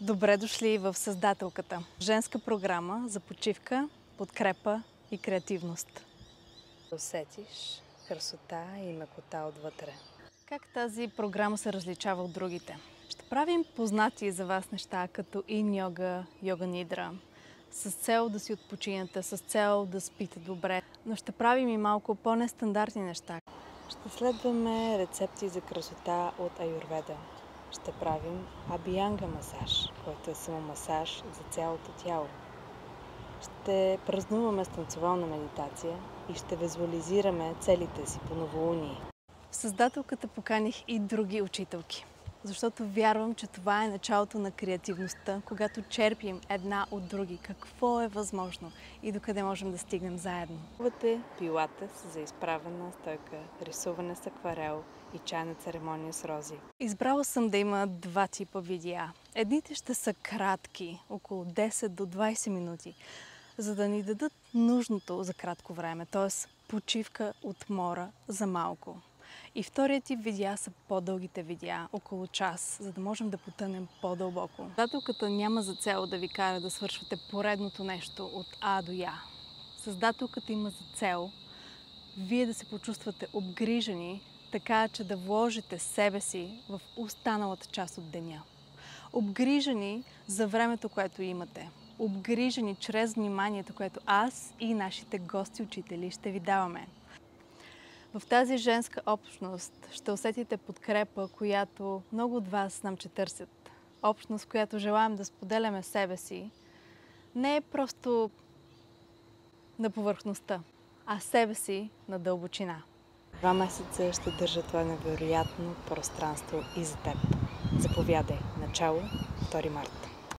Добре дошли в Създателката. Женска програма за почивка, подкрепа и креативност. Усетиш красота и мекота отвътре. Как тази програма се различава от другите? Ще правим познати за вас неща като инь-йога, йога-нидра, с цел да си отпочинете, с цел да спите добре, но ще правим и малко по-нестандартни неща. Ще следваме рецепти за красота от аюрведа. Ще правим абиянга масаж, който е само масаж за цялото тяло. Ще празнуваме с танцовална медитация и ще визуализираме целите си по новолуние. В Създателката поканих и други учителки, защото вярвам, че това е началото на креативността, когато черпим една от други какво е възможно и докъде можем да стигнем заедно. Пробвате пилатес за изправена стойка, рисуване с акварел и чайна церемония с рози. Избрала съм да има два типа видеа. Едните ще са кратки, около 10 до 20 минути, за да ни дадат нужното за кратко време, т.е. почивка от мора за малко. И вторият тип видеа са по-дългите видеа, около час, за да можем да потънем по-дълбоко. Създателката няма за цел да ви кара да свършвате поредното нещо от А до Я. Създателката има за цел вие да се почувствате обгрижени, така че да вложите себе си в останалата част от деня. Обгрижени за времето, което имате. Обгрижени чрез вниманието, което аз и нашите гости-учители ще ви даваме. В тази женска общност ще усетите подкрепа, която много от вас знам, че търсят. Общност, в която желаем да споделяме себе си, не е просто на повърхността, а себе си на дълбочина. 2 месеца ще държа това невероятно пространство и за теб. Заповядай. Начало 2 марта.